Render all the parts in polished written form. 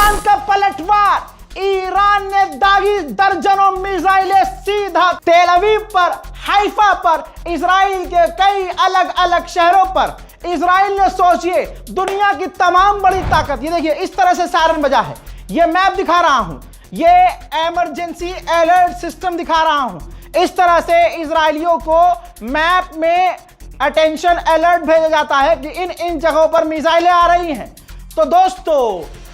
Iran का पलटवार। Iran ने दागी दर्जनों मिसाइलें सीधा तेल अवीव पर, हाइफा पर, इजराइल के कई अलग अलग शहरों पर। इजराइल ने, सोचिए, दुनिया की तमाम बड़ी ताकत, ये देखिए इस तरह से सायरन बजा है, ये मैप दिखा रहा हूं, ये इमरजेंसी अलर्ट सिस्टम दिखा रहा हूं। इस तरह से इजरायलियों को मैप में अटेंशन अलर्ट भेजा जाता है कि इन इन जगहों पर मिसाइलें आ रही हैं। तो दोस्तों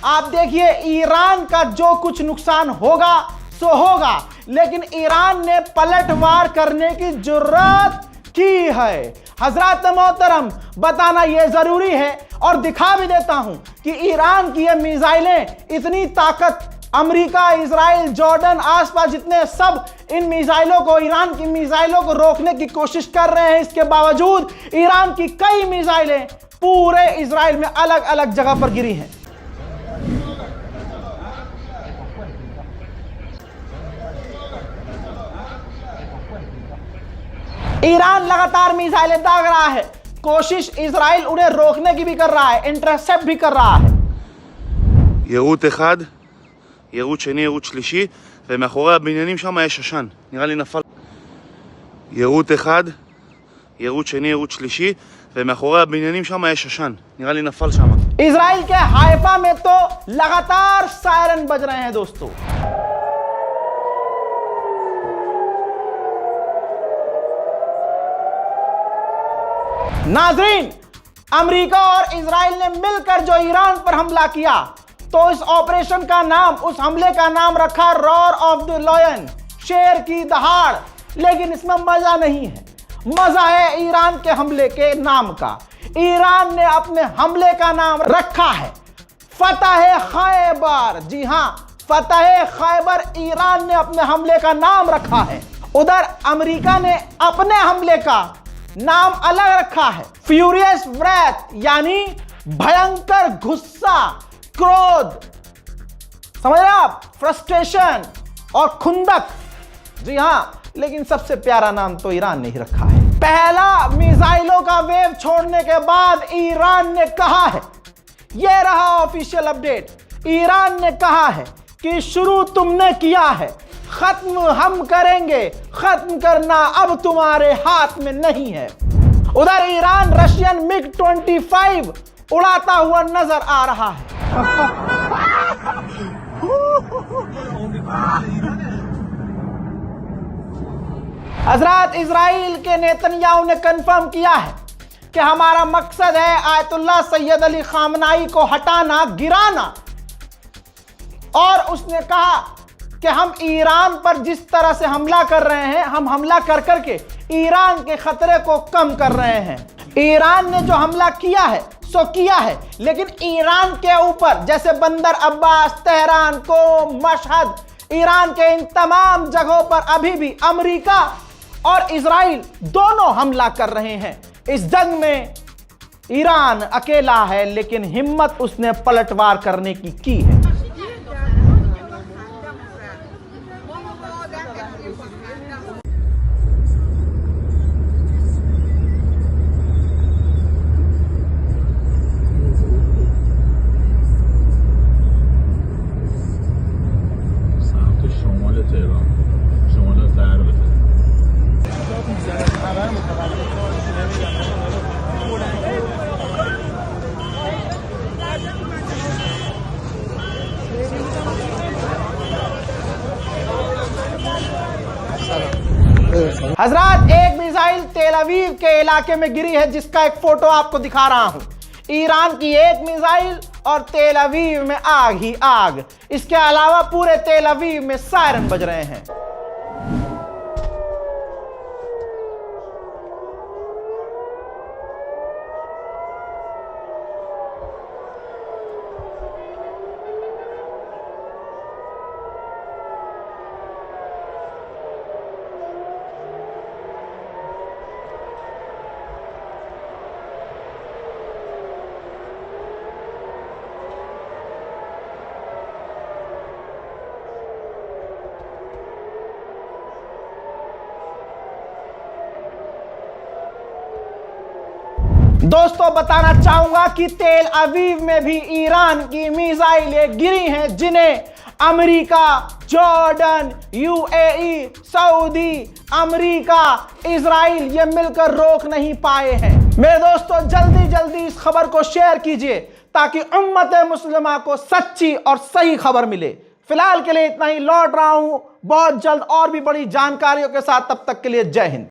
आप देखिए, ईरान का जो कुछ नुकसान होगा सो होगा, लेकिन ईरान ने पलटवार करने की जुर्रत की है। हजरत मोहतरम, बताना यह जरूरी है और दिखा भी देता हूं कि ईरान की ये मिसाइलें, इतनी ताकत, अमेरिका, इजराइल, जॉर्डन, आसपास जितने सब इन मिसाइलों को, ईरान की मिसाइलों को रोकने की कोशिश कर रहे हैं। इसके बावजूद ईरान की कई मिसाइलें पूरे इजराइल में अलग अलग जगह पर गिरी हैं। ईरान लगातार मिसाइलें दाग रहा है, कोशिश इजराइल उन्हें रोकने की भी कर रहा है, इंटरसेप्ट भी कर रहा है। יירוט אחד, יירוט שני, יירוט שלישי, ומאחורי הבניינים שם יש עשן, נראה לי נפל. יירוט אחד, יירוט שני, יירוט שלישי, ומאחורי הבניינים שם יש עשן, נראה לי נפל שם. इजराइल के हाइफा में तो लगातार सायरन बज रहे हैं दोस्तों। नाजरीन, अमेरिका और इजराइल ने मिलकर जो ईरान पर हमला किया, तो इस ऑपरेशन का नाम, उस हमले का नाम रखा रॉर ऑफ द लायन, शेर की दहाड़। लेकिन इसमें मजा नहीं है, मजा है ईरान के हमले के नाम का। ईरान ने अपने हमले का नाम रखा है फतह खैबर। जी हां, फतह खैबर ईरान ने अपने हमले का नाम रखा है। उधर अमेरिका ने अपने हमले का नाम अलग रखा है, फ्यूरियस व्रेथ, यानी भयंकर गुस्सा, क्रोध, समझ रहे आप, फ्रस्ट्रेशन और खुंदक। जी हां, लेकिन सबसे प्यारा नाम तो ईरान ने ही रखा है। पहला मिसाइलों का वेव छोड़ने के बाद ईरान ने कहा है, यह रहा ऑफिशियल अपडेट, ईरान ने कहा है कि शुरू तुमने किया है, खत्म हम करेंगे, खत्म करना अब तुम्हारे हाथ में नहीं है। उधर ईरान रशियन MiG-25 उड़ाता हुआ नजर आ रहा है। हजरत, इजराइल के नेतन्याहू ने कंफर्म किया है कि हमारा मकसद है आयतुल्लाह सैयद अली खामनाई को हटाना, गिराना। और उसने कहा कि हम ईरान पर जिस तरह से हमला कर रहे हैं, हम हमला कर करके ईरान के खतरे को कम कर रहे हैं। ईरान ने जो हमला किया है सो किया है, लेकिन ईरान के ऊपर, जैसे बंदर अब्बास, तेहरान को, मशहद, ईरान के इन तमाम जगहों पर अभी भी अमेरिका और इजराइल दोनों हमला कर रहे हैं। इस जंग में ईरान अकेला है, लेकिन हिम्मत उसने पलटवार करने की है। हजरत, एक मिसाइल तेल अवीव के इलाके में गिरी है, जिसका एक फोटो आपको दिखा रहा हूं। ईरान की एक मिसाइल और तेल अवीव में आग ही आग। इसके अलावा पूरे तेल अवीव में सायरन बज रहे हैं। दोस्तों बताना चाहूंगा कि तेल अवीव में भी ईरान की मिसाइलें गिरी हैं जिन्हें America, Jordan, UAE, Saudi, America, Israel ये मिलकर रोक नहीं पाए हैं। मेरे दोस्तों जल्दी जल्दी इस खबर को शेयर कीजिए ताकि उम्मत मुस्लिमा को सच्ची और सही खबर मिले। फिलहाल के लिए इतना ही, लौट रहा हूं बहुत जल्द और भी बड़ी जानकारियों के साथ। तब तक के लिए जय हिंद।